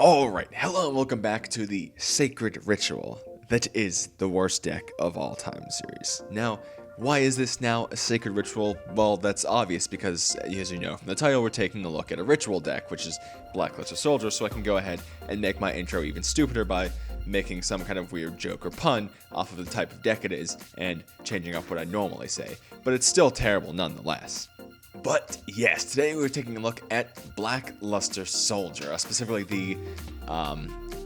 Alright, hello and welcome back to the Sacred Ritual that is the worst deck of all time series. Now, why is this now a Sacred Ritual? Well, that's obvious because, as you know from the title, we're taking a look at a ritual deck, which is Blackluster Soldier, so I can go ahead and make my intro even stupider by making some kind of weird joke or pun off of the type of deck it is and changing up what I normally say, but it's still terrible nonetheless. But yes, today we're taking a look at Blackluster Soldier, specifically the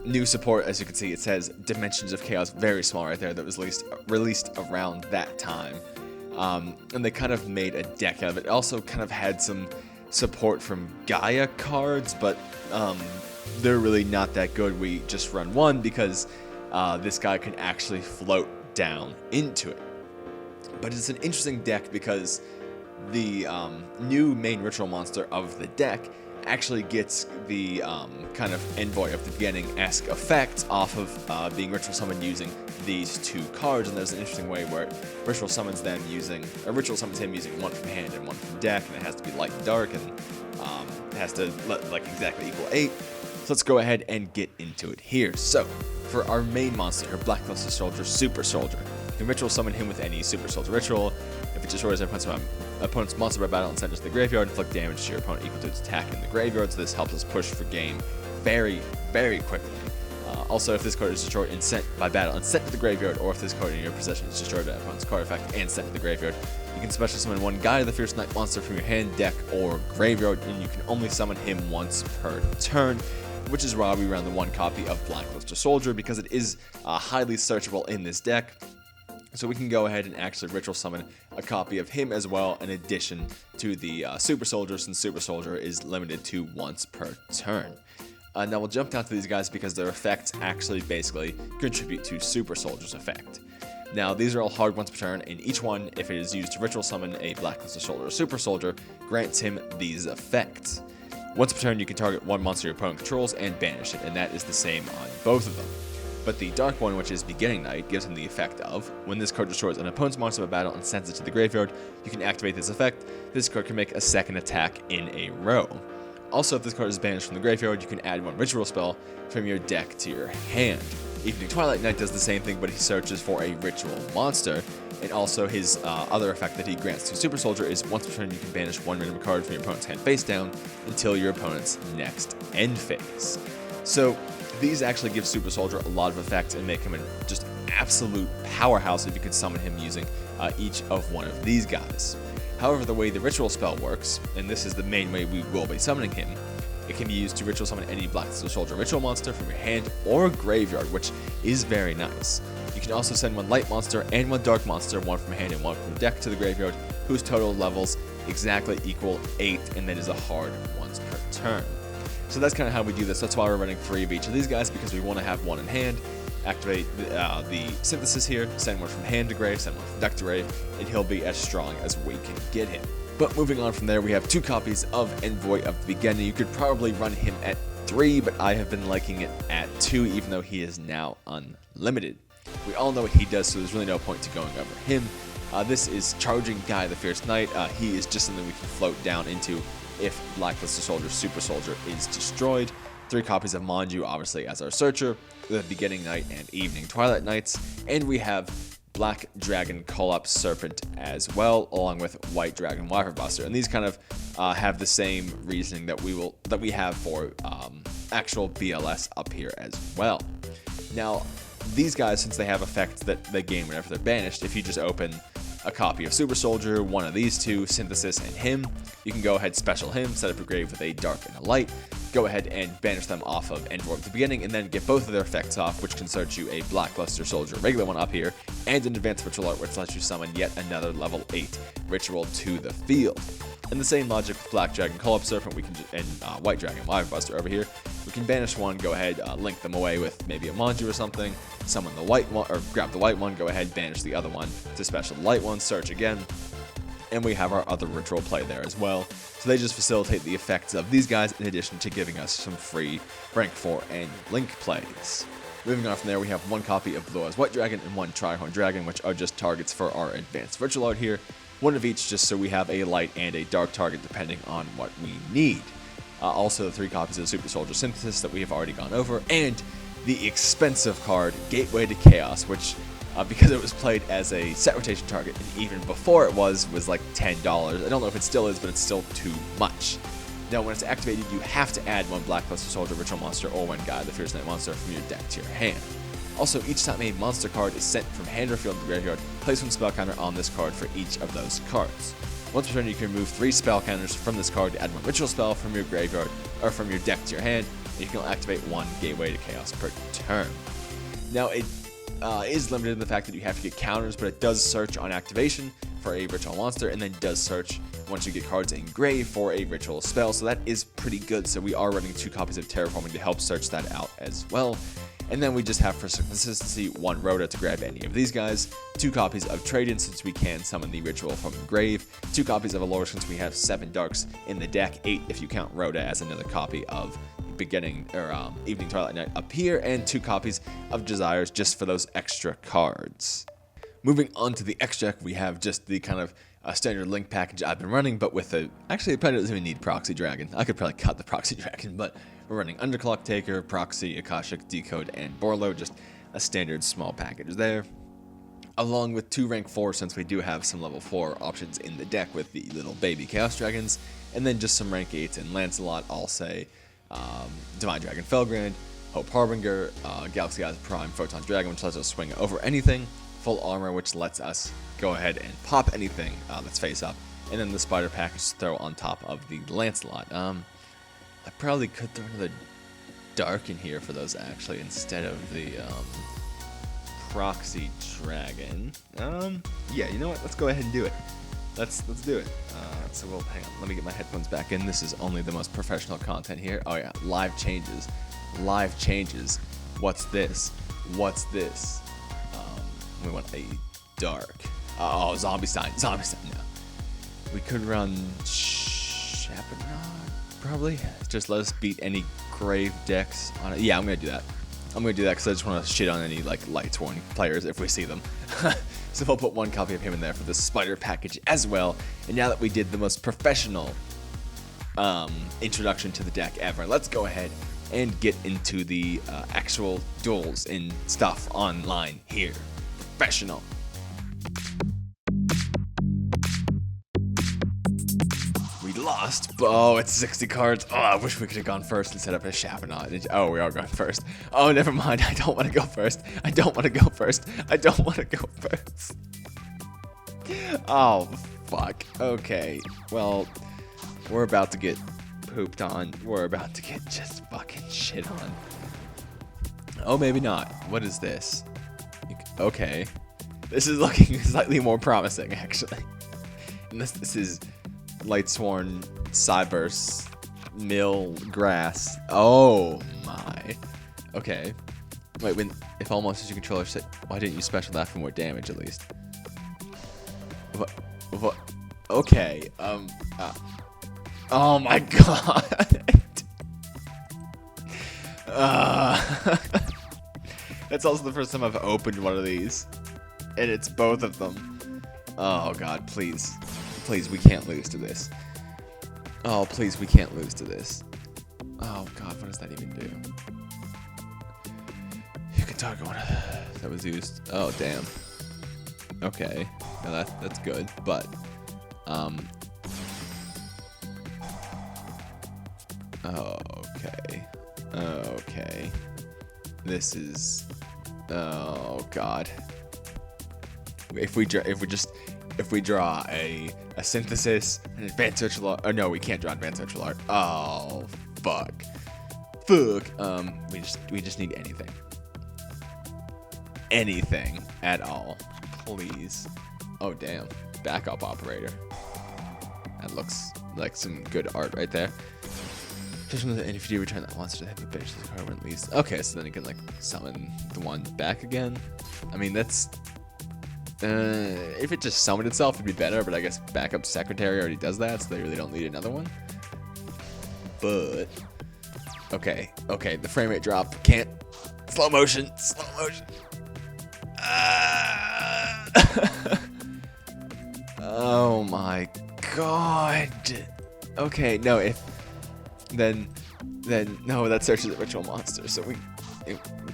new support. As you can see, it says Dimensions of Chaos, very small right there, that was released around that time. And they kind of made a deck out of it. It also kind of had some support from Gaia cards, but they're really not that good. We just run one because this guy can actually float down into it. But it's an interesting deck because the new main ritual monster of the deck actually gets the kind of Envoy of the Beginning-esque effect off of being ritual summoned using these two cards, and there's an interesting way where it ritual summons him using one from hand and one from deck, and it has to be light and dark, and it has to exactly equal 8. So let's go ahead and get into it here. So for our main monster, Blackluster Soldier, Super Soldier, you can ritual summon him with any Super Soldier ritual. If it destroys an opponent's monster by battle and sends it to the graveyard, inflict damage to your opponent equal to its attack in the graveyard. So this helps us push for game very, very quickly. Also, if this card is destroyed and sent by battle and sent to the graveyard, or if this card in your possession is destroyed by opponent's card effect and sent to the graveyard, you can special summon one Gaia the Fierce Night monster from your hand, deck, or graveyard, and you can only summon him once per turn, which is why we run the one copy of Blackluster Soldier, because it is highly searchable in this deck. So we can go ahead and actually ritual summon a copy of him as well, in addition to the Super Soldier, since Super Soldier is limited to once per turn. Now we'll jump down to these guys because their effects actually basically contribute to Super Soldier's effect. Now these are all hard once per turn, and each one, if it is used to ritual summon a Blackluster Soldier or Super Soldier, grants him these effects. Once per turn, you can target one monster your opponent controls and banish it, and that is the same on both of them. But the dark one, which is Beginning Night, gives him the effect of, when this card destroys an opponent's monster by battle and sends it to the graveyard, you can activate this effect. This card can make a second attack in a row. Also, if this card is banished from the graveyard, you can add one ritual spell from your deck to your hand. Evening Twilight Knight does the same thing, but he searches for a ritual monster. And also his other effect that he grants to Super Soldier is once per turn you can banish one random card from your opponent's hand face down until your opponent's next end phase. So these actually give Super Soldier a lot of effects and make him just absolute powerhouse if you could summon him using each of one of these guys. However, the way the ritual spell works, and this is the main way we will be summoning him, it can be used to ritual summon any Blackluster Soldier ritual monster from your hand or graveyard, which is very nice. You can also send one light monster and one dark monster, one from hand and one from deck, to the graveyard, whose total levels exactly equal 8, and that is a hard once per turn. So that's kind of how we do this. That's why we're running 3 of each of these guys, because we want to have one in hand. Activate the synthesis here, send one from hand to grave, send one from deck to grave, and he'll be as strong as we can get him. But moving on from there, we have 2 copies of Envoy of the Beginning. You could probably run him at 3, but I have been liking it at 2, even though he is now unlimited. We all know what he does, so there's really no point to going over him. This is Charging Gaia the Fierce Knight. He is just something we can float down into if Blackluster Soldier Super Soldier is destroyed. 3 copies of Manju, obviously, as our searcher, the Beginning Night and Evening Twilight Knights, and we have Black Dragon Collapse Serpent as well, along with White Dragon Wyvern Buster, and these kind of have the same reasoning that we have for actual BLS up here as well. Now, these guys, since they have effects that they gain whenever they're banished, if you just open a copy of Super Soldier, one of these two, Synthesis and him, you can go ahead, special him, set up a grave with a dark and a light, go ahead and banish them off of Envoy at the beginning, and then get both of their effects off, which can search you a Blackluster Soldier regular one up here, and an Advanced Ritual Art, which lets you summon yet another level 8 ritual to the field. And the same logic with Black Dragon Collapse Serpent, we can and White Dragon Wyvern Buster over here. We can banish one, go ahead, link them away with maybe a Manju or something, summon the white one, or grab the white one, go ahead, banish the other one to special the light one, search again, and we have our other ritual play there as well. So they just facilitate the effects of these guys in addition to giving us some free rank 4 and link plays. Moving on from there, we have 1 copy of Blue Eyes White Dragon and 1 Trihorn Dragon, which are just targets for our Advanced Ritual Art here. One of each, just so we have a light and a dark target depending on what we need. Also, the 3 copies of the Super Soldier Synthesis that we have already gone over, and the expensive card, Gateway to Chaos, which, because it was played as a set rotation target, and even before it was like $10. I don't know if it still is, but it's still too much. Now, when it's activated, you have to add 1 Black Luster Soldier Ritual Monster or 1 Guy, the Fierce Knight Monster, from your deck to your hand. Also, each time a monster card is sent from hand or field to the graveyard, place 1 spell counter on this card for each of those cards. Once per turn, you can remove 3 spell counters from this card to add 1 ritual spell from your graveyard or from your deck to your hand, and you can activate 1 Gateway to Chaos per turn. Now, it is limited in the fact that you have to get counters, but it does search on activation for a ritual monster, and then does search once you get cards in grave for a ritual spell, so that is pretty good. So we are running 2 copies of Terraforming to help search that out as well. And then we just have, for consistency, 1 Rhoda to grab any of these guys, 2 copies of Trade-In since we can summon the ritual from the grave, 2 copies of Allure since we have 7 Darks in the deck, 8 if you count Rhoda as another copy of Evening Twilight Night up here, and 2 copies of Desires just for those extra cards. Moving on to the X deck, we have just the kind of standard link package I've been running, but with actually it probably doesn't even need Proxy Dragon. I could probably cut the Proxy Dragon, but we're running Underclock Taker, Proxy, Akashic, Decode, and Borlo, just a standard small package there. Along with 2 rank 4, since we do have some level 4 options in the deck with the little baby Chaos Dragons, and then just some rank 8s in Lancelot, I'll say Divine Dragon Felgrand, Hope Harbinger, Galaxy Eyes Prime, Photon Dragon, which lets us swing over anything, Full Armor, which lets us go ahead and pop anything that's face up, and then the Spider Package to throw on top of the Lancelot. I probably could throw another Dark in here for those actually, instead of the Proxy Dragon. Yeah, you know what? Let's go ahead and do it. Let's do it. So we'll hang on. Let me get my headphones back in. This is only the most professional content here. Oh yeah, live changes. Live changes. What's this? What's this? We want a Dark. Oh, Zombie Stein. Zombie Stein. No. We could run Chapanod, probably. Just let us beat any grave decks on it. Yeah, I'm gonna do that. I'm gonna do that because I just want to shit on any like Lightsworn players if we see them. So I'll put 1 copy of him in there for the Spider Package as well. And now that we did the most professional introduction to the deck ever, let's go ahead and get into the actual duels and stuff online here. Professional. We lost. Oh, it's 60 cards. Oh, I wish we could have gone first instead of a Chapanod. Oh, we are going first. Oh, never mind. I don't want to go first. I don't want to go first. I don't want to go first. Oh, fuck. Okay. Well, we're about to get pooped on. We're about to get just fucking shit on. Oh, maybe not. What is this? Okay. This is looking slightly more promising, actually. And this is Lightsworn, Cyberse, Mill, Grass. Oh my. Okay. Wait, if all monsters you control are set, why didn't you special that for more damage at least? What? Okay. Oh my god. That's also the first time I've opened one of these. And it's both of them. Oh god, please. Please, we can't lose to this. Oh, please, we can't lose to this. Oh god, what does that even do? You can target one that was used. Oh, damn. Okay. Now that's good, but okay. Okay. This is, oh god. If we draw a synthesis, an advanced virtual art. Oh no, we can't draw advanced virtual art. Oh fuck. We just need anything. Anything at all, please. Oh damn, backup operator. That looks like some good art right there. And if you do return that monster, they have a bitch. This card went least. Okay, so then you can like summon the one back again. I mean that's. If it just summoned itself, it'd be better, but I guess backup secretary already does that, so they really don't need another one. But okay, the frame rate drop. Can't. Slow motion. Oh my god. Okay, no, then no, that searches the ritual monster. So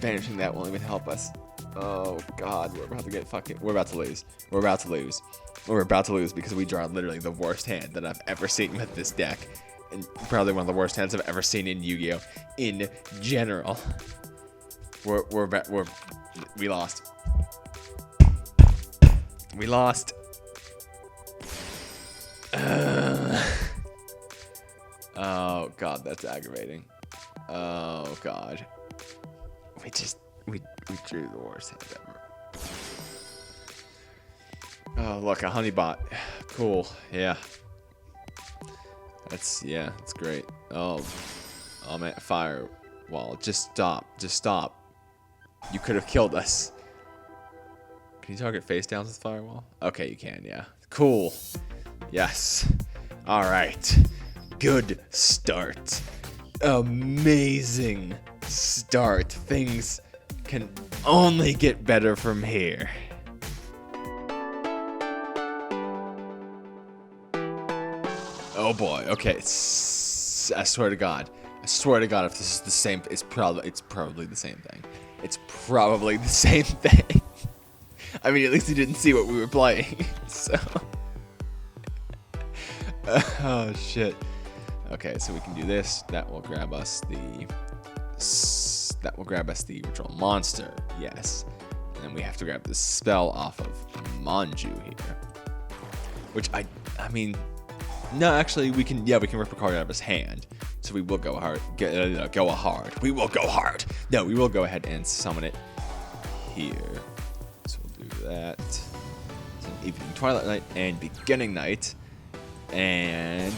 banishing that won't even help us. Oh God, we're about to get fucking. We're about to lose. We're about to lose. We're about to lose because we draw literally the worst hand that I've ever seen with this deck, and probably one of the worst hands I've ever seen in Yu-Gi-Oh! In general. We lost. We lost. Oh God, that's aggravating. Oh God. We drew the worst hand ever. Oh look, a Honeybot. Cool. Yeah. It's great. Oh man, Firewall. Just stop. Just stop. You could have killed us. Can you target face downs with Firewall? Okay, you can, yeah. Cool. Yes. Alright. Good start. Amazing start. Things can only get better from here. Oh boy. Okay. I swear to God. I swear to God, if this is the same, it's probably the same thing. It's probably the same thing. I mean, at least he didn't see what we were playing. So. Oh shit. Okay, so we can do this. That will grab us the ritual monster. Yes. And then we have to grab the spell off of Manju here. Which I mean, no, actually we can rip a card out of his hand. So we will go hard. Go hard. We will go hard. No, we will go ahead and summon it here. So we'll do that. So Evening Twilight Night and Beginning Night. And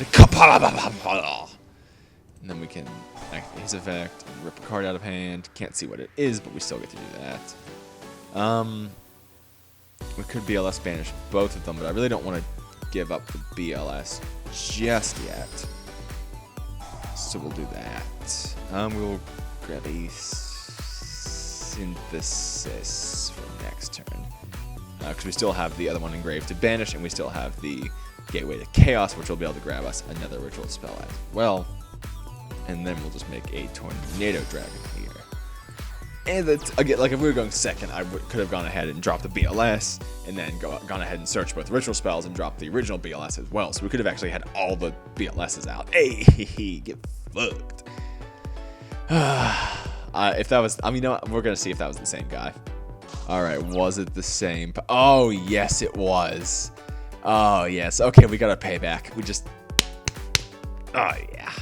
then we can activate his effect and rip a card out of hand. Can't see what it is, but we still get to do that. We could BLS banish both of them, but I really don't want to give up the BLS just yet. So we'll do that. We will grab a Synthesis for next turn. Because we still have the other one engraved to banish, and we still have the Gateway to Chaos, which will be able to grab us another ritual spell as well. And then we'll just make a Tornado Dragon here. And again, like if we were going second, I could have gone ahead and dropped the BLS, and then gone ahead and searched both ritual spells and dropped the original BLS as well. So we could have actually had all the BLSs out. Hey, get fucked. If that was, I mean, you know what? We're gonna see if that was the same guy. All right, was it the same? Oh yes, it was. Oh yes. Okay, we got our payback. We just. Oh yeah.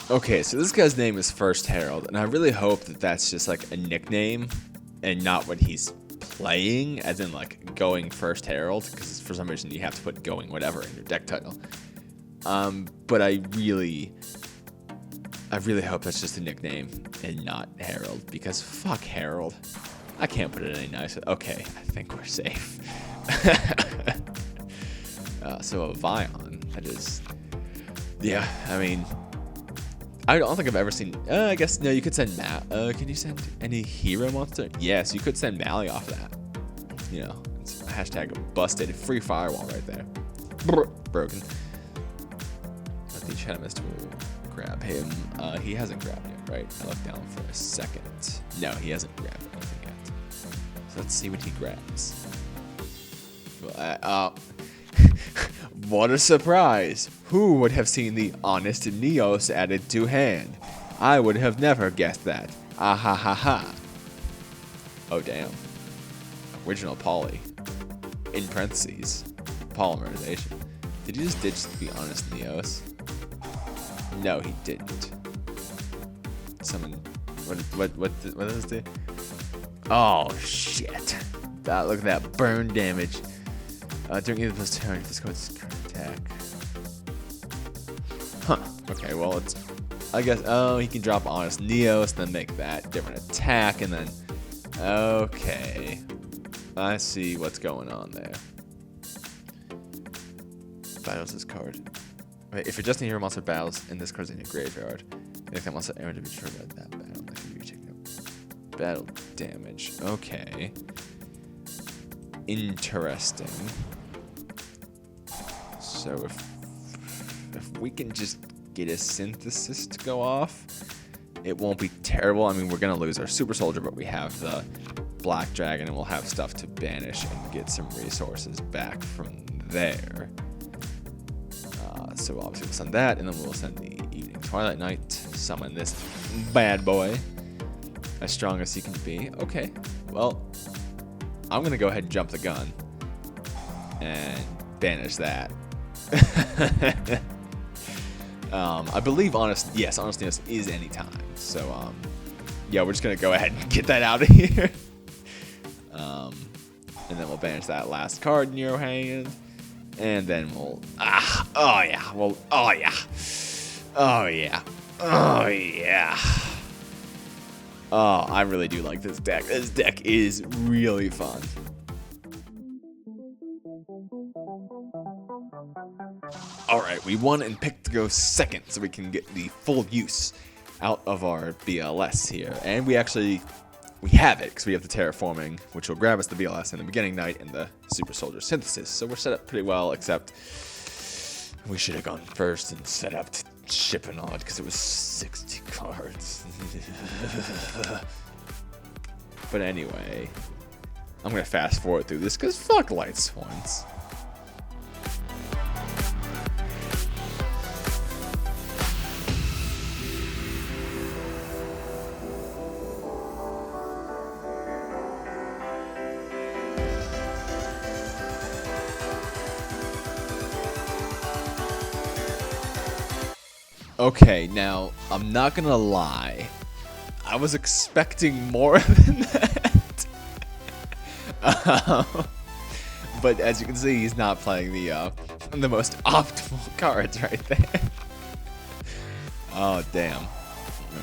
Okay, so this guy's name is First Herald, and I really hope that that's just like a nickname and not what he's playing, as in like going First Herald, because for some reason you have to put going whatever in your deck title. But I really hope that's just a nickname and not Herald, because fuck Herald. I can't put it any nicer. Okay, I think we're safe. So a Vion, that is, yeah, I mean, I don't think I've ever seen, I guess, no, you could send can you send any hero monster? Yes, you could send Mally off that. You know, it's hashtag busted, free Firewall right there. Broken. But the Enchantment will grab him. He hasn't grabbed yet, right? I looked down for a second. No, he hasn't grabbed anything yet. So let's see what he grabs. What a surprise! Who would have seen the Honest Neos added to hand? I would have never guessed that. Ah ha ha ha. Oh damn. Original Poly. In parentheses. Polymerization. Did he just ditch the Honest Neos? No, he didn't. Summon. What does this do? Oh shit. Look at that burn damage. During either of those turns, this goes attack. Huh. Okay, well, it's, I guess, oh, he can drop Honest Neos, then make that different attack, and then, okay. I see what's going on there. Battles this card. Wait, if you're just in hero monster battles, and this card's in your graveyard, make that monster error to be triggered at that battle. That can be taken up. Battle damage. Okay. Interesting. So if we can just get a synthesis to go off, it won't be terrible. I mean, we're gonna lose our super soldier, but we have the black dragon, and we'll have stuff to banish and get some resources back from there. So obviously we'll send that, and then we'll send the evening twilight knight, summon this bad boy as strong as he can be. Okay, well, I'm gonna go ahead and jump the gun and banish that. I believe honestiness is anytime. So yeah, we're just gonna go ahead and get that out of here. And then we'll banish that last card in your hand. And then we'll oh yeah. Oh, I really do like this deck. This deck is really fun. Alright, we won and picked to go second, so we can get the full use out of our BLS here. And we have it, because we have the terraforming, which will grab us the BLS in the beginning night and the super soldier synthesis. So we're set up pretty well, except we should have gone first and set up to ship and all it, because it was 60 cards. But anyway, I'm going to fast forward through this, because fuck Light Swans. Okay, now, I'm not gonna lie. I was expecting more than that. But as you can see, he's not playing the most optimal cards right there. Oh, damn.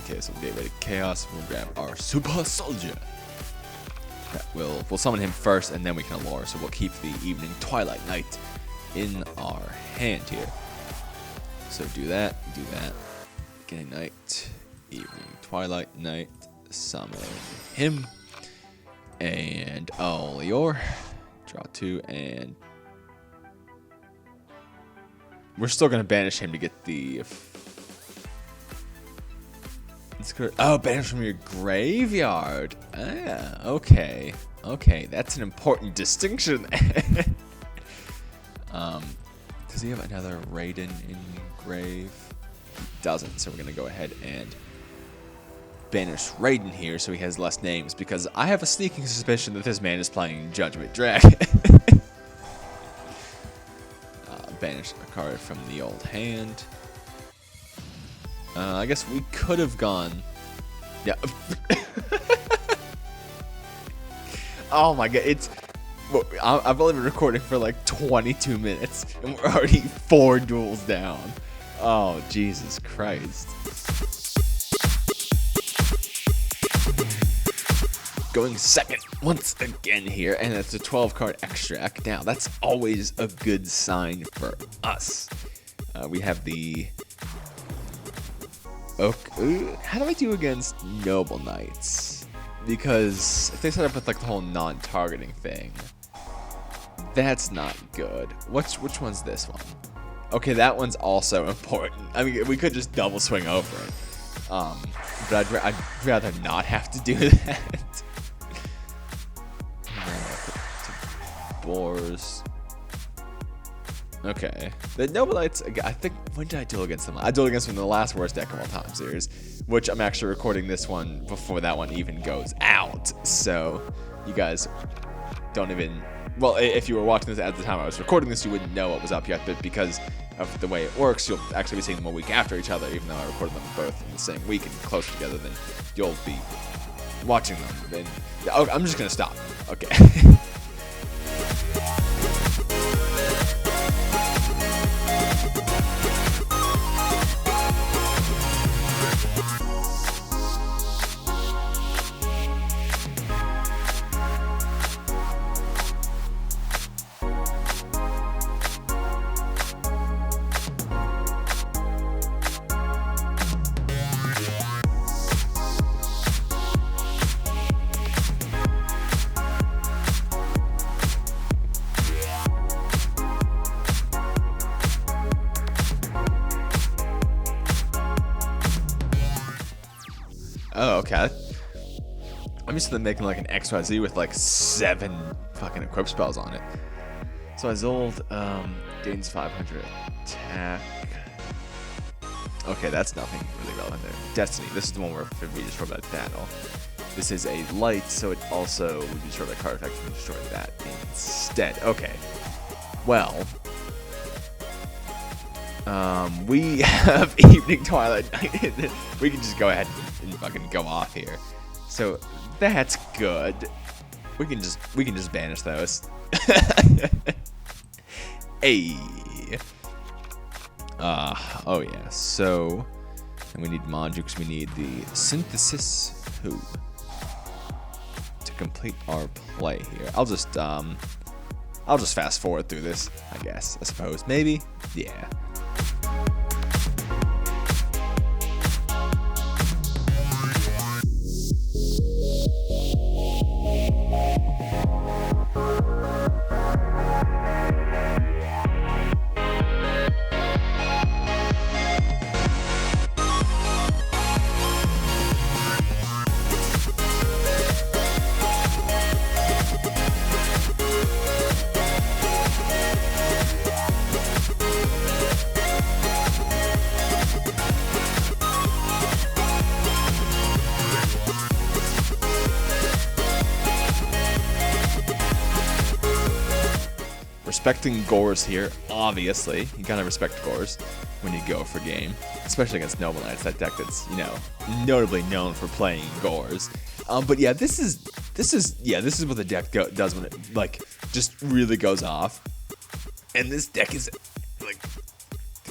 Okay, so we'll get rid of Chaos. We'll grab our Super Soldier. We'll summon him first, and then we can allure. So we'll keep the Evening Twilight Knight in our hand here. So do that, Beginning Night, Evening Twilight Knight, summon him, and allure, draw 2, and we're still going to banish him to get the, banish from your graveyard. Okay, that's an important distinction. Does he have another Raiden in grave? He doesn't, so we're going to go ahead and banish Raiden here so he has less names, because I have a sneaking suspicion that this man is playing Judgment Dragon. Banish a card from the old hand. I guess we could have gone... Yeah. Oh my god, I've only been recording for like 22 minutes, and we're already 4 duels down. Oh, Jesus Christ. Going second once again here, and it's a 12-card extract. Now, that's always a good sign for us. We have the... Okay, how do I do against Noble Knights? Because if they set up with like the whole non-targeting thing, that's not good. Which one's this one? Okay, that one's also important. I mean, we could just double swing over it. But I'd rather not have to do that. Boars. Okay. The Noble Knights, I think, when did I duel against them? I dueled against them in the last worst deck of all time series, which I'm actually recording this one before that one even goes out. So, you guys don't even... Well, if you were watching this at the time I was recording this, you wouldn't know what was up yet, but because of the way it works, you'll actually be seeing them a week after each other, even though I recorded them both in the same week and close together, then you'll be watching them. And, oh, I'm just going to stop. Okay. Okay. I'm used to them making like an XYZ with like 7 fucking equip spells on it. So Isolde gains 500 attack. Okay, that's nothing really relevant there. Destiny. This is the one where we destroy that battle. This is a light, so it also would destroy the card effect and destroy that instead. Okay. Well, we have Evening Twilight Night. We can just go ahead and fucking go off here. So that's good. We can just banish those. Hey. Oh yeah. So, and we need Manju because we need the Synthesis Who to complete our play here. I'll just fast forward through this, I guess. I suppose. Maybe. Yeah. Respecting Gores here, obviously. You gotta respect Gores when you go for game, especially against Noble Knights, that deck that's, you know, notably known for playing Gores. But yeah, this is what the deck does when it like just really goes off. And this deck is like,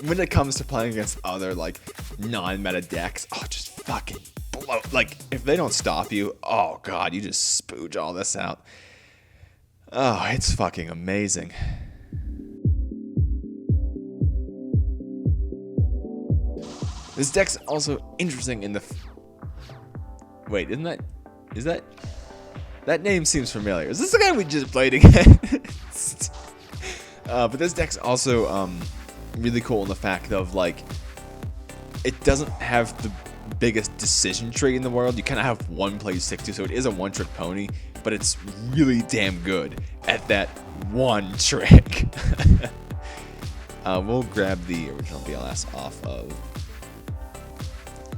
when it comes to playing against other like non-meta decks, oh, just fucking blow. Like if they don't stop you, oh god, you just spooge all this out. Oh, it's fucking amazing. This deck's also interesting in the... Wait, that name seems familiar. Is this the guy we just played again? But this deck's also really cool in the fact of, like, it doesn't have the biggest decision tree in the world. You kind of have one play you stick to, so it is a one-trick pony, but it's really damn good at that one trick. We'll grab the original BLS off of...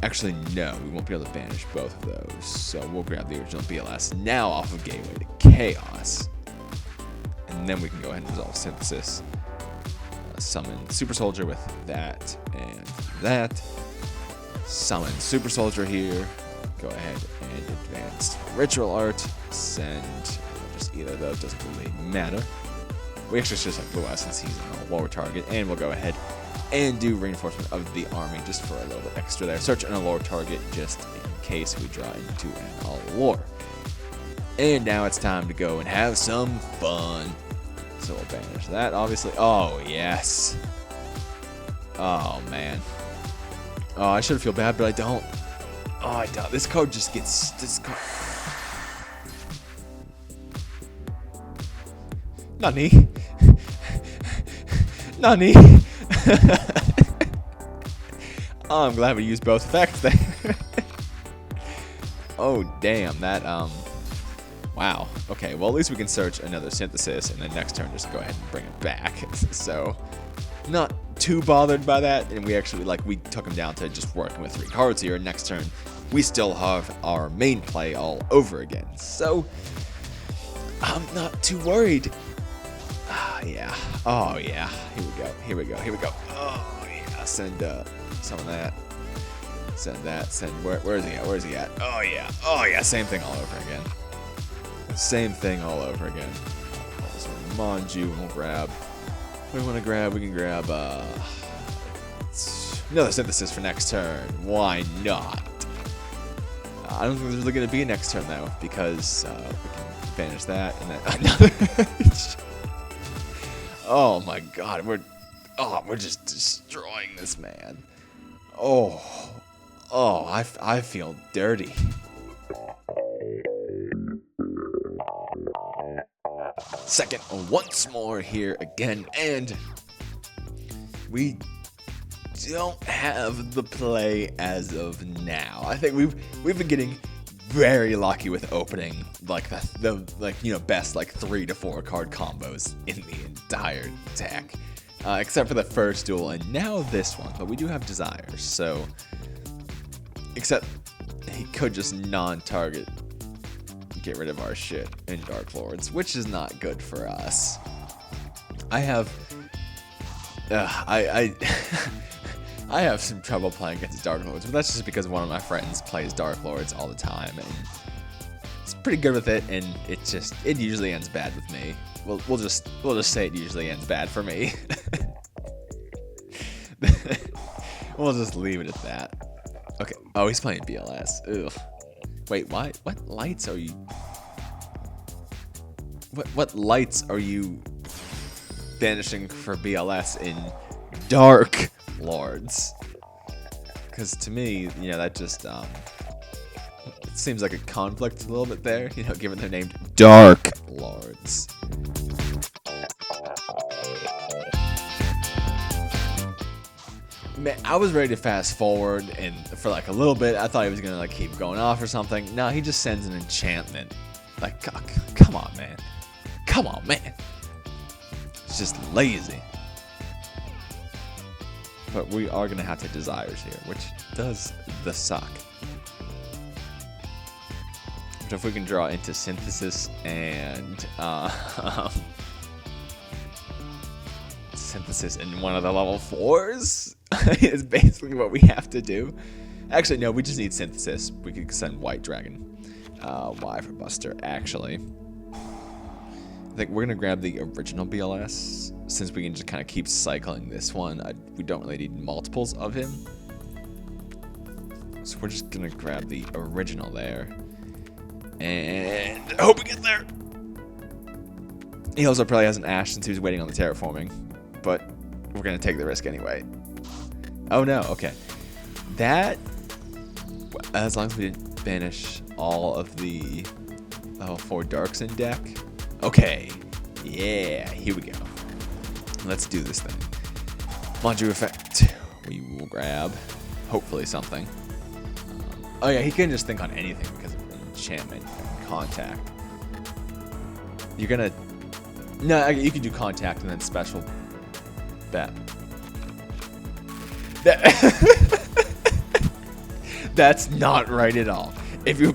Actually, no, we won't be able to banish both of those. So we'll grab the original BLS now off of Gateway to Chaos. And then we can go ahead and resolve Synthesis. Summon Super Soldier with that and that. Summon Super Soldier here. Go ahead and advance Ritual Art. Send just either of those, doesn't really matter. We actually just have Blue Essence, he's a lower target, and we'll go ahead and do Reinforcement of the Army just for a little bit extra there. Search an Allure target just in case we draw into an Allure. And now it's time to go and have some fun. So we'll banish that, obviously. Oh, yes. Oh, man. Oh, I should feel bad, but I don't. Oh, I don't. This card just gets... This card... Nani? Nani? Oh, I'm glad we used both effects there. Oh, damn. That, wow. Okay, well, at least we can search another Synthesis, and then next turn just go ahead and bring it back. So, not too bothered by that, and we actually, like, we took him down to just working with 3 cards here. Next turn, we still have our main play all over again. So, I'm not too worried. Ah, yeah. Oh, yeah. Here we go. Here we go. Here we go. Oh, yeah. Send, some of that. Send that. Send, where is he at? Where is he at? Oh, yeah. Oh, yeah. Same thing all over again. Same thing all over again. So Manju, we'll grab. What do we want to grab? We can grab another Synthesis for next turn. Why not? I don't think there's really going to be a next turn though, because we can banish that and then another. Oh my God, we're just destroying this man. I feel dirty. Second, once more here again, and we don't have the play as of now. I think we've been getting very lucky with opening like the best like 3 to 4 card combos in the entire deck, except for the first duel and now this one. But we do have Desires, so except he could just non-target, get rid of our shit in Dark Lords, which is not good for us. I have I have some trouble playing against Dark Lords, but that's just because one of my friends plays Dark Lords all the time, and it's pretty good with it, and it usually ends bad with me. We'll just say it usually ends bad for me. We'll just leave it at that. Okay. Oh, he's playing BLS. Ugh. Wait, why? What lights are you? What lights are you banishing for BLS in Dark Lords? Because to me, that just it seems like a conflict a little bit there. Given they're named Dark Lords. Man, I was ready to fast forward, and for like a little bit, I thought he was gonna like keep going off or something. No, he just sends an enchantment. Like, come on, man. Come on, man. It's just lazy. But we are gonna have to Desires here, which does the suck. But if we can draw into Synthesis and Synthesis in one of the level 4s is basically what we have to do. Actually, no, we just need Synthesis. We could send White Dragon. Y for Buster, actually. I think we're going to grab the original BLS, since we can just kind of keep cycling this one. We don't really need multiples of him. So we're just going to grab the original there. And I hope we get there. He also probably has an Ash since he was waiting on the terraforming. But we're going to take the risk anyway. Oh no, okay. That, as long as we didn't banish all of the level 4 darks in deck. Okay, yeah, here we go. Let's do this thing. Manju effect, we will grab, hopefully something. Oh yeah, he can just think on anything because of enchantment and contact. You're gonna, no, you can do contact and then special bet. That's not right at all. If you're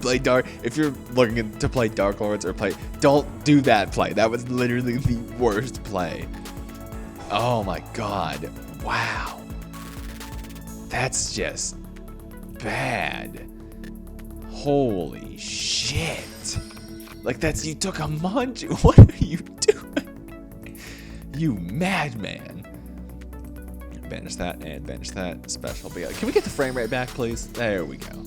looking to play Dark Lords or don't do that play. That was literally the worst play. Oh my god. Wow. That's just bad. Holy shit. Like you took a Manju. What are you doing? You madman. Banish that and banish that. Special BL. Can we get the frame rate back, please? There we go.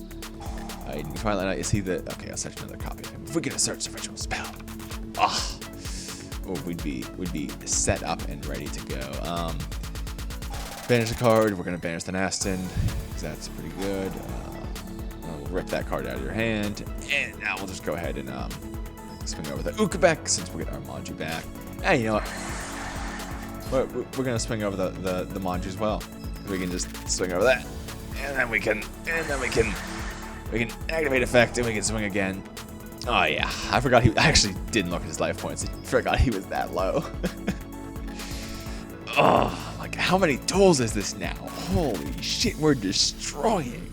Twilight Knight, you see the... Okay, I'll search another copy of him. If we get a search the ritual spell. Oh, we'd be set up and ready to go. Banish a card. We're going to banish the Nastin, because that's pretty good. We'll rip that card out of your hand. And now we'll just go ahead and swing over the Ukabek, since we'll get our Manju back. And you know what? We're going to swing over the Manju as well. We can just swing over that. And then we can activate effect, and we can swing again. Oh yeah, I forgot I actually didn't look at his life points. I forgot he was that low. Oh, like how many duels is this now? Holy shit, we're destroying.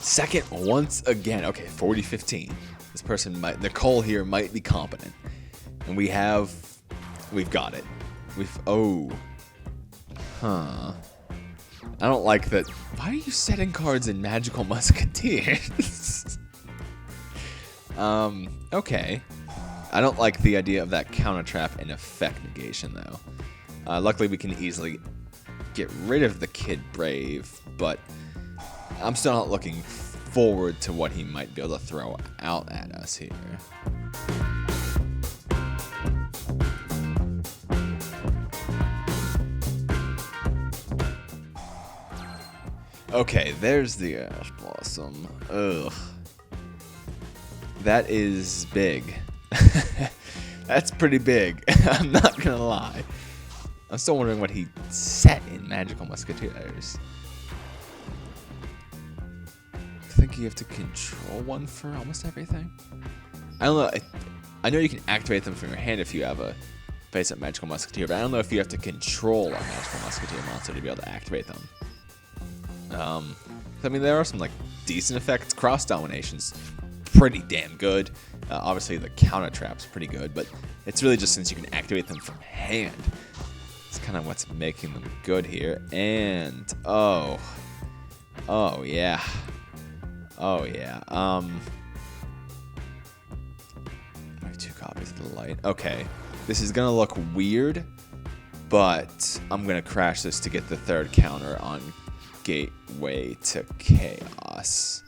Second once again. Okay, 40-15. This person Nicole here might be competent. And we've got it. I don't like that. Why are you setting cards in Magical Musketeers? Okay. I don't like the idea of that counter trap and effect negation, though. Luckily, we can easily get rid of the Kid Brave, but I'm still not looking forward to what he might be able to throw out at us here. Okay, there's the Ash Blossom. Ugh. That is big. That's pretty big. I'm not gonna lie. I'm still wondering what he set in Magical Musketeers. I think you have to control one for almost everything. I don't know. I know you can activate them from your hand if you have a face-up Magical Musketeer, but I don't know if you have to control a Magical Musketeer monster to be able to activate them. I mean, there are some like decent effects. Cross Domination's pretty damn good. Obviously, the counter trap's pretty good, but it's really just since you can activate them from hand. It's kind of what's making them good here. And oh yeah. I have 2 copies of the light. Okay, this is gonna look weird, but I'm gonna crash this to get the 3rd counter on Gateway to Chaos.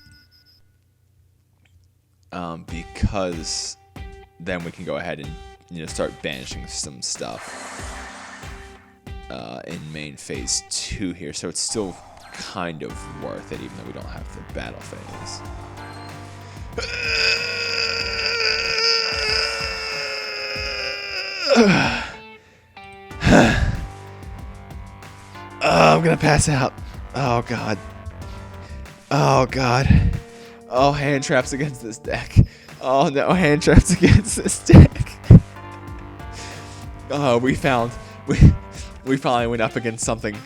Because then we can go ahead and start banishing some stuff in main phase 2 here. So it's still kind of worth it, even though we don't have the battle phase. I'm gonna pass out. Oh god. Oh, hand traps against this deck. Oh no, hand traps against this deck. Oh, we finally went up against something.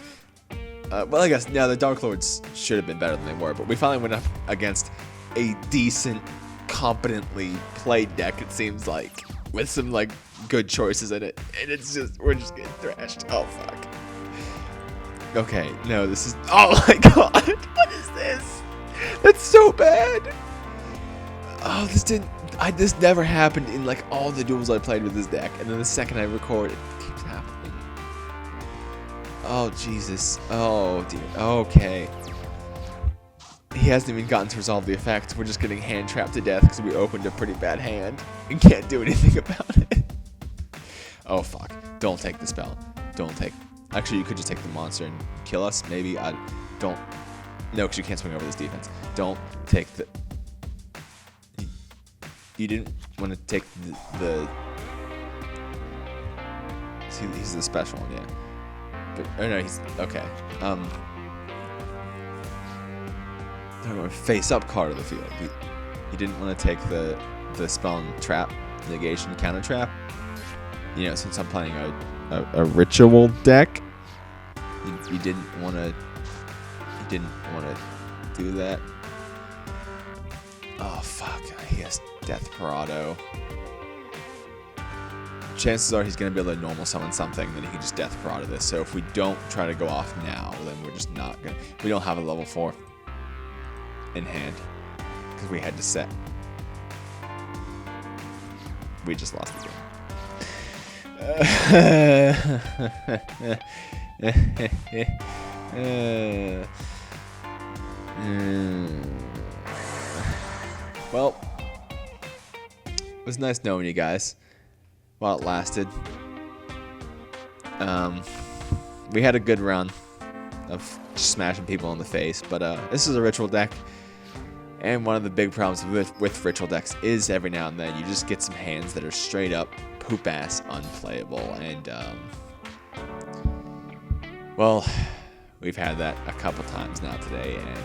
Well, I guess the Dark Lords should have been better than they were, but we finally went up against a decent, competently played deck. It seems like with some like good choices in it, and we're just getting thrashed. Oh fuck. Okay, no, this is. Oh my god, what is this? That's so bad. Oh, this never happened in like all the duels I played with this deck, and then the second I record, it keeps happening. Oh Jesus. Oh dear. Okay. He hasn't even gotten to resolve the effect. We're just getting hand trapped to death because we opened a pretty bad hand and can't do anything about it. Oh fuck. Don't take the spell. Don't take. Actually, you could just take the monster and kill us. Maybe. Don't. No, because you can't swing over this defense. Don't take the. You didn't want to take the. See, he's the special one, yeah. But, oh no, he's okay. Face up card of the field. You didn't want to take the spell and trap negation counter trap. Since I'm playing a ritual deck, you didn't want to. You didn't want to do that. Oh fuck! He has Death Parado. Chances are he's going to be able to normal summon something, then he can just Death Parado this. So if we don't try to go off now, then we're just not going to. We don't have a level 4 in hand because we had to set. We just lost the game. Well, it was nice knowing you guys while it lasted. We had a good run of smashing people in the face, but this is a ritual deck, and one of the big problems with ritual decks is every now and then you just get some hands that are straight up poop ass unplayable, and well, we've had that a couple times now today, and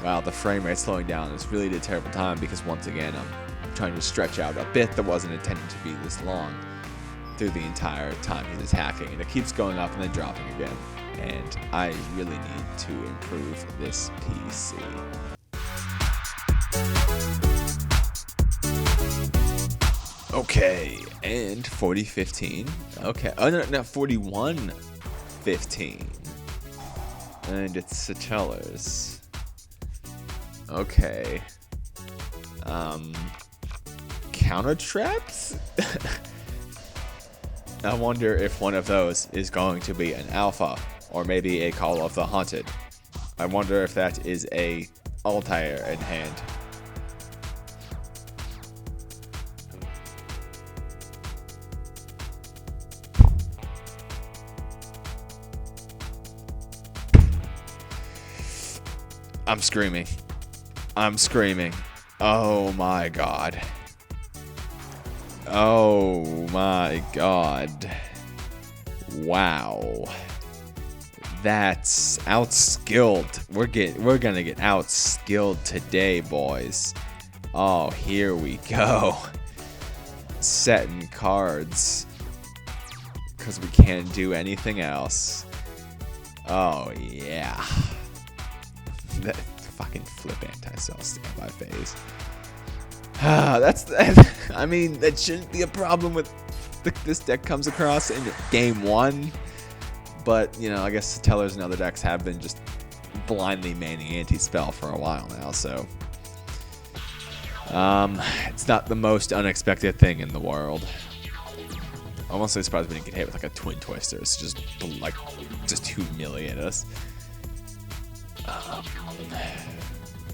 wow, the frame rate slowing down is really a terrible time because once again I'm trying to stretch out a bit that wasn't intended to be this long through the entire time he's attacking, and it keeps going up and then dropping again, and I really need to improve this PC. Okay, and 40-15. Okay, oh no, 41-15. And it's Satellar's. Okay. Counter traps? I wonder if one of those is going to be an alpha, or maybe a Call of the Haunted. I wonder if that is a Altair in hand. I'm screaming. I'm screaming. Oh my god. Oh my god. Wow. That's outskilled. We're gonna get outskilled today, boys. Oh, here we go. Setting cards. Because we can't do anything else. Oh, yeah. That fucking flip anti-cell standby phase. I mean, that shouldn't be a problem with this deck comes across in game 1. But, you know, I guess Tellers and other decks have been just blindly manning anti-spell for a while now, so... it's not the most unexpected thing in the world. I'm honestly surprised we didn't get hit with like a Twin Twister. It's just like, just humiliate us.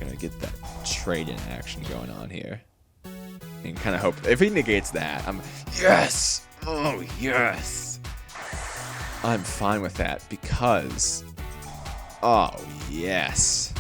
Gonna get that trade-in action going on here. And kind of hope, if he negates that, yes! Oh, yes! I'm fine with that because, oh, yes.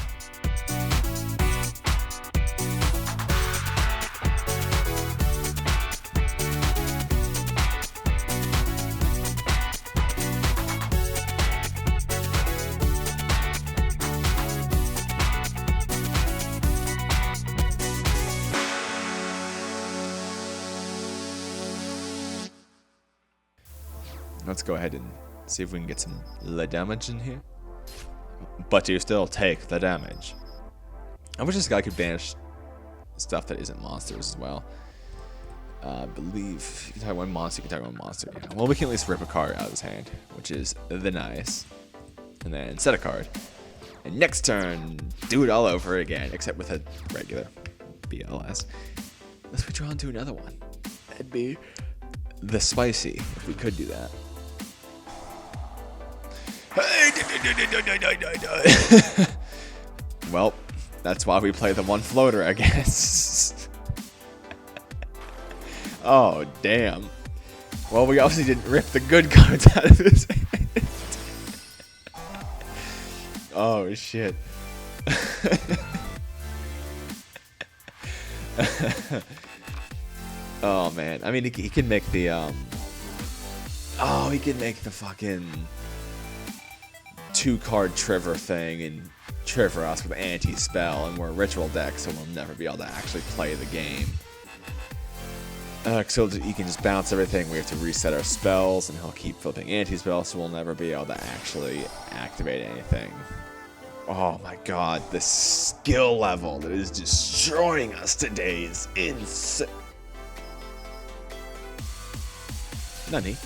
Let's go ahead and see if we can get some le damage in here. But you still take the damage. I wish this guy could banish stuff that isn't monsters as well. I believe you can target one monster, you can target one monster. Yeah. Well, we can at least rip a card out of his hand, which is the nice. And then set a card. And next turn, do it all over again, except with a regular BLS. Let's redraw into another one. That'd be the spicy, if we could do that. Well, that's why we play the one floater, I guess. Oh, damn. Well, we obviously didn't rip the good cards out of his hand. Oh, shit. Oh, man. I mean, he can make the, oh, he can make the fucking 2-card Trevor thing and Trevor us with anti-spell, and we're a ritual deck, so we'll never be able to actually play the game. So he can just bounce everything, we have to reset our spells, and he'll keep flipping anti-spell, so we'll never be able to actually activate anything. Oh my god, the skill level that is destroying us today is insane. Nani?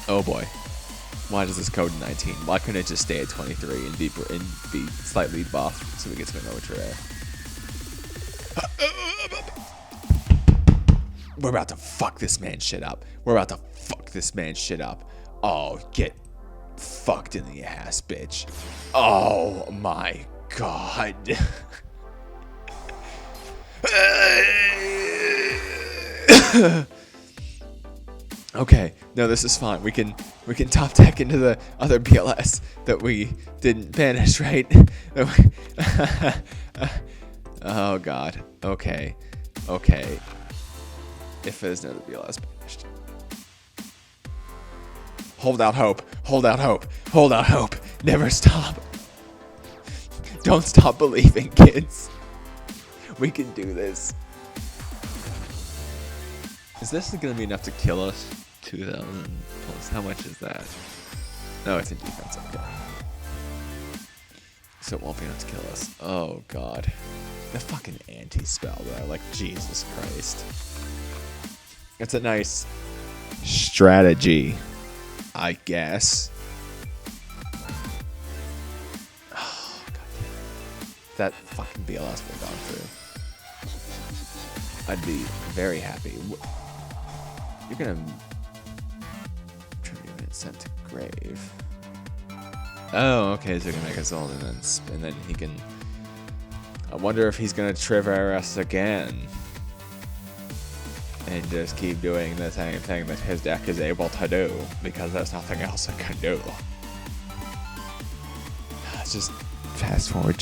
Oh boy. Why does this code 19? Why couldn't it just stay at 23 and be slightly buffed so we get something over rare? We're about to fuck this man shit up. We're about to fuck this man shit up. Oh, get fucked in the ass, bitch. Oh my god. Okay, no, this is fine. We can top deck into the other BLS that we didn't banish, right? Oh god. Okay. Okay. If there's no BLS banished. Hold out hope. Hold out hope. Hold out hope. Never stop. Don't stop believing, kids. We can do this. Is this going to be enough to kill us? 2,000 plus. How much is that? No, it's in defense. Okay. So it won't be enough to kill us. Oh, God. The fucking anti-spell, though. Like, Jesus Christ. It's a nice strategy, I guess. Oh, God. That fucking BLS would have gone through. I'd be very happy. You're gonna tribute sent to grave. Oh, okay, so you're gonna make us old and then he can. I wonder if he's gonna trigger us again. And just keep doing the same thing that his deck is able to do, because there's nothing else it can do. Let's just fast forward,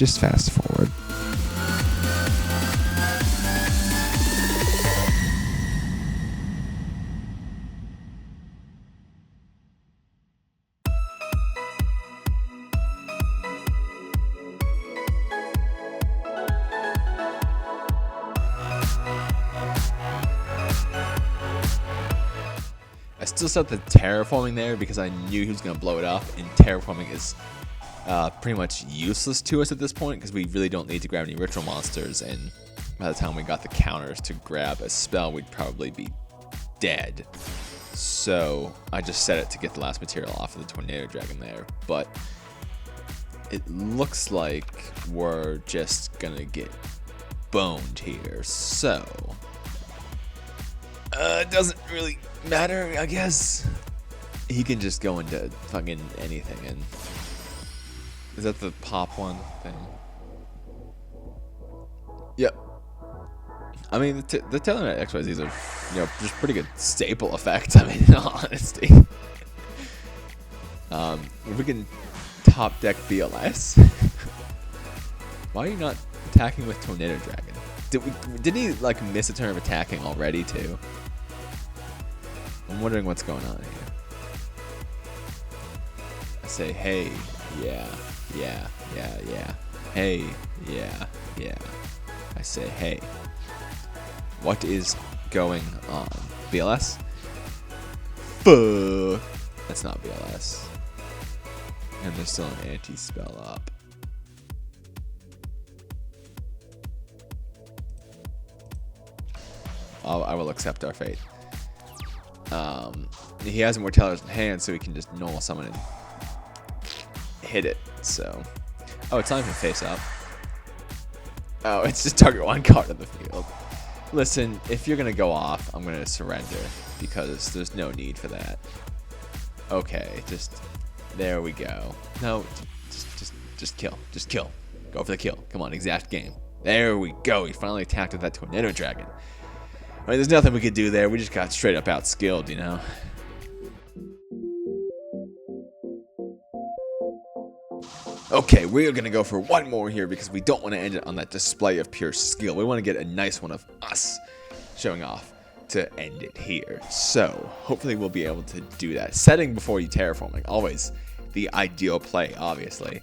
still set the terraforming there because I knew he was going to blow it up, and terraforming is pretty much useless to us at this point because we really don't need to grab any ritual monsters, and by the time we got the counters to grab a spell, we'd probably be dead. So I just set it to get the last material off of the Tornado Dragon there, but it looks like we're just gonna get boned here, so it doesn't really matter, I guess. He can just go into fucking anything, and is that the pop one thing? Yep. I mean, the Telenet XYZs are, just pretty good staple effects, I mean, in all honesty. If we can top deck BLS. Why are you not attacking with Tornado Dragon? Did he, like, miss a turn of attacking already, too? I'm wondering what's going on here. I say, hey, yeah. Hey, yeah. I say, hey. What is going on? BLS? Fuck. That's not BLS. And there's still an anti-spell up. I will accept our fate. He has Mortellers in hand, so he can just normal summon and hit it. So, it's not even face up. Oh, it's just target one card on the field. Listen, if you're gonna go off, I'm gonna surrender because there's no need for that. Okay, there we go. No, just kill. Just kill. Go for the kill. Come on, exact game. There we go. He finally attacked with that Tornado Dragon. I mean, there's nothing we could do there. We just got straight up outskilled, you know? Okay, we're going to go for one more here because we don't want to end it on that display of pure skill. We want to get a nice one of us showing off to end it here. So, hopefully we'll be able to do that. Setting before you terraforming, always the ideal play, obviously.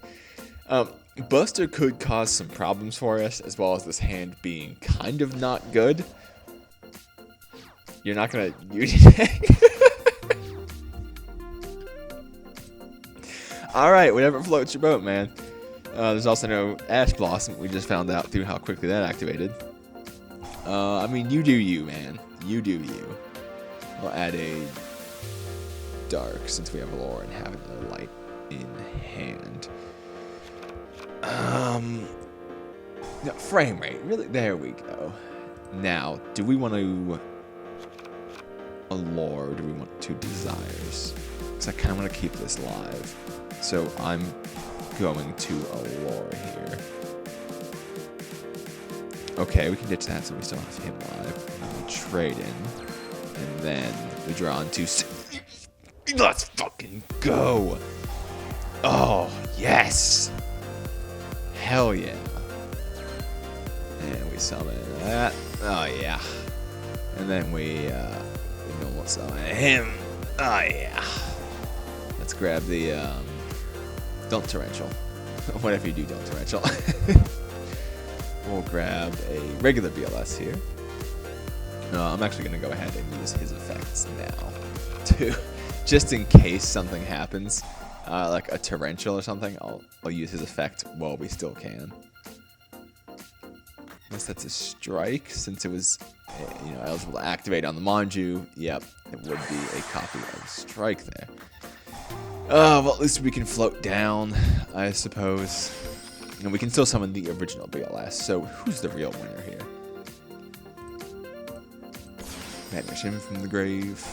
Buster could cause some problems for us, as well as this hand being kind of not good. You're not going to use it. Alright, whatever floats your boat, man. There's also no Ash Blossom. We just found out through how quickly that activated. I mean, you do you, man. You do you. We'll add a Dark since we have Lore and have another Light in hand. No, frame rate. Really? There we go. Now, do we want to Allure or do we want to Desires? Because I kind of want to keep this live. So I'm going to Allure here. Okay, we can ditch that so we still have him live. And we trade in. And then we draw on 2. Let's fucking go! Oh, yes! Hell yeah. And we summon that. Oh, yeah. And then we normal summon him. Oh, yeah. Let's grab the, don't torrential. Whatever you do, don't torrential. We'll grab a regular BLS here. I'm actually going to go ahead and use his effects now, too. Just in case something happens, like a torrential or something, I'll use his effect while we still can. Unless that's a strike, since it was, eligible to activate on the Manju. Yep, it would be a copy of strike there. Well, at least we can float down, I suppose. And we can still summon the original BLS, so who's the real winner here? Banish him from the grave.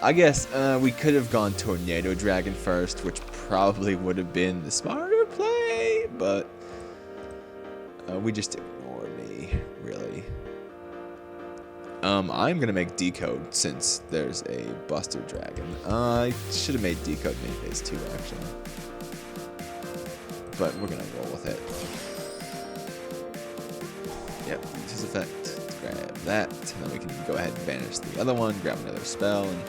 I guess we could have gone Tornado Dragon first, which probably would have been the smarter play, but we just ignored me, really. I'm gonna make Decode since there's a Buster Dragon. I should have made Decode main phase 2 actually, but we're gonna roll with it. Yep, use his effect. Let's grab that, and then we can go ahead and banish the other one, grab another spell, and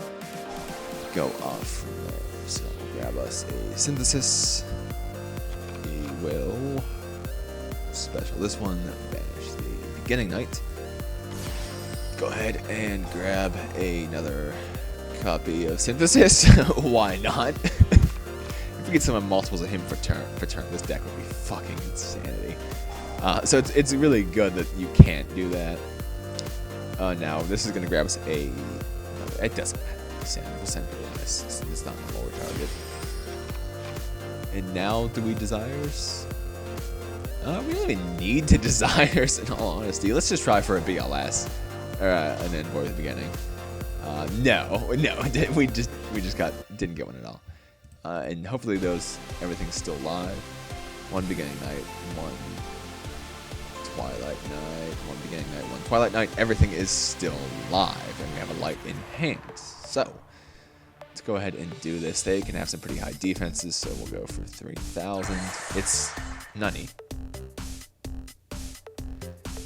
go off from there. So we'll grab us a Synthesis. We will special this one, banish the Beginning Night. Go ahead and grab another copy of Synthesis. Why not? If we get summon multiples of him for turn, this deck would be fucking insanity. So it's really good that you can't do that. Now this is gonna grab us a. It doesn't matter. 7% bonus. It's not a lower target. And now do we Desires? We don't even need to Desires in all honesty. Let's just try for a BLS or an Envoy at the beginning. No, we just didn't get one at all. And hopefully everything's still live. One beginning night, one Twilight Night, one beginning night, one Twilight Night. Everything is still live, and we have a light in hand. So let's go ahead and do this. They can have some pretty high defenses, so we'll go for 3,000. It's Nunny.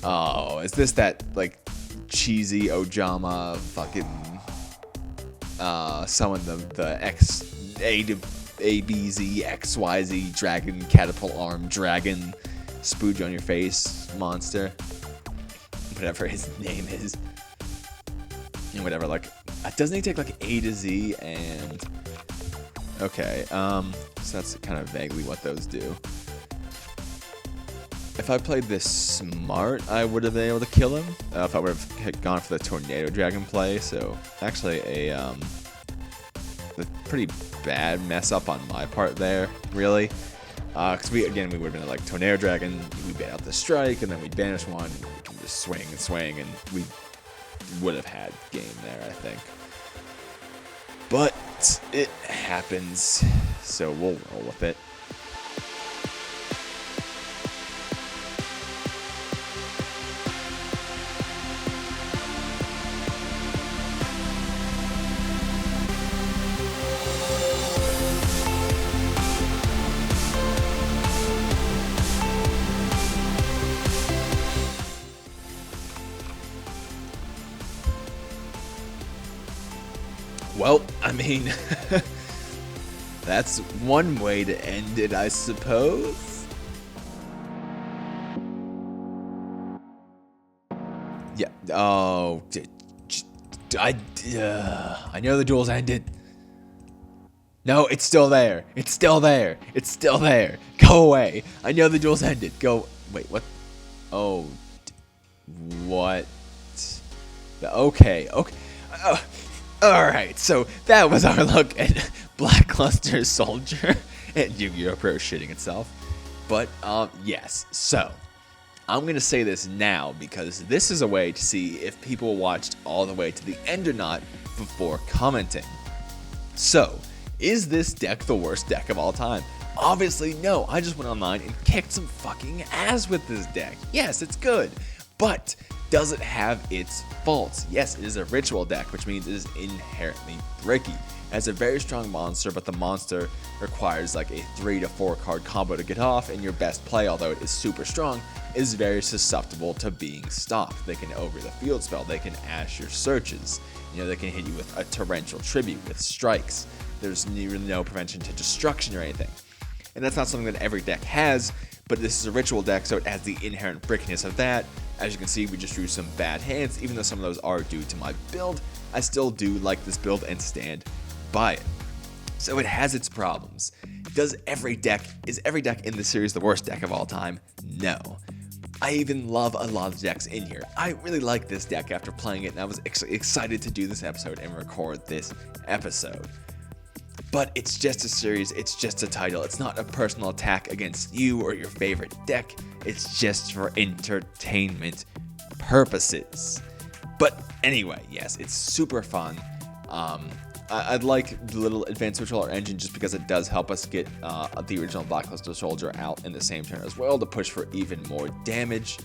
Oh, is this that like cheesy Ojama fucking summon the ABZ XYZ dragon catapult arm dragon spooge on your face monster, whatever his name is, and whatever. Like, doesn't he take like A to Z? And okay, so that's kind of vaguely what those do. If I played this smart, I would have been able to kill him. If I would have gone for the Tornado Dragon play. So actually a pretty bad mess up on my part there, really. Because we would have been like Tornado Dragon, we ban out the strike, and then we banish one, and we can just swing, and we would have had game there, I think. But it happens, so we'll roll with it. Well, I mean, that's one way to end it, I suppose. Yeah. Oh, I know the duel's ended. No, it's still there. It's still there. It's still there. Go away. I know the duel's ended. Go. Wait, what? Oh. What? Okay. Alright, so that was our look at Blackluster Soldier and Yu-Gi-Oh! Pro shitting itself. But, yes, so I'm going to say this now because this is a way to see if people watched all the way to the end or not before commenting. So, is this deck the worst deck of all time? Obviously, no. I just went online and kicked some fucking ass with this deck. Yes, it's good, but does it have its faults? Yes, it is a ritual deck, which means it is inherently bricky. It has a very strong monster, but the monster requires like a 3 to 4 card combo to get off, and your best play, although it is super strong, is very susceptible to being stopped. They can over the field spell, they can ash your searches, they can hit you with a torrential tribute, with strikes. There's really no prevention to destruction or anything. And that's not something that every deck has, but this is a ritual deck, so it has the inherent brickiness of that. As you can see, we just drew some bad hands. Even though some of those are due to my build, I still do like this build and stand by it. So it has its problems. Is every deck in the series the worst deck of all time? No. I even love a lot of decks in here. I really like this deck after playing it, and I was excited to do this episode and record this episode. But it's just a series, it's just a title. It's not a personal attack against you or your favorite deck. It's just for entertainment purposes. But anyway, yes, it's super fun. I'd like the little Advanced Ritual or Engine just because it does help us get the original Blackluster Soldier out in the same turn as well to push for even more damage.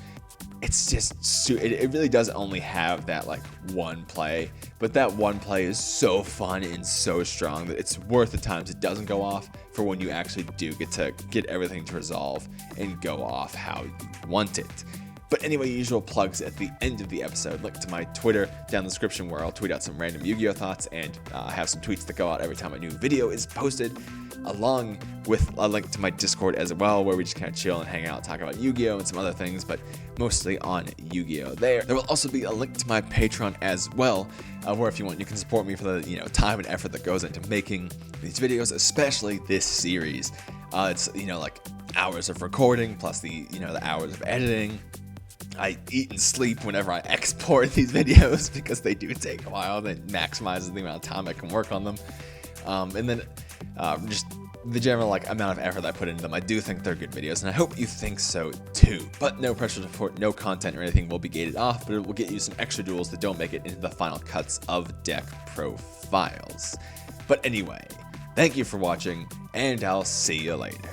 It's just, it really does only have that like one play, but that one play is so fun and so strong that it's worth the times it doesn't go off for when you actually do get to get everything to resolve and go off how you want it. But anyway, usual plugs at the end of the episode. Link to my Twitter down in the description, where I'll tweet out some random Yu-Gi-Oh thoughts and have some tweets that go out every time a new video is posted, along with a link to my Discord as well, where we just kind of chill and hang out, talk about Yu-Gi-Oh and some other things, but mostly on Yu-Gi-Oh there. There will also be a link to my Patreon as well, where if you want, you can support me for the time and effort that goes into making these videos, especially this series. It's like hours of recording plus the the hours of editing. I eat and sleep whenever I export these videos because they do take a while. That maximizes the amount of time I can work on them. And then just the general amount of effort I put into them. I do think they're good videos, and I hope you think so too. But no pressure to support, no content or anything will be gated off, but it will get you some extra duels that don't make it into the final cuts of deck profiles. But anyway, thank you for watching, and I'll see you later.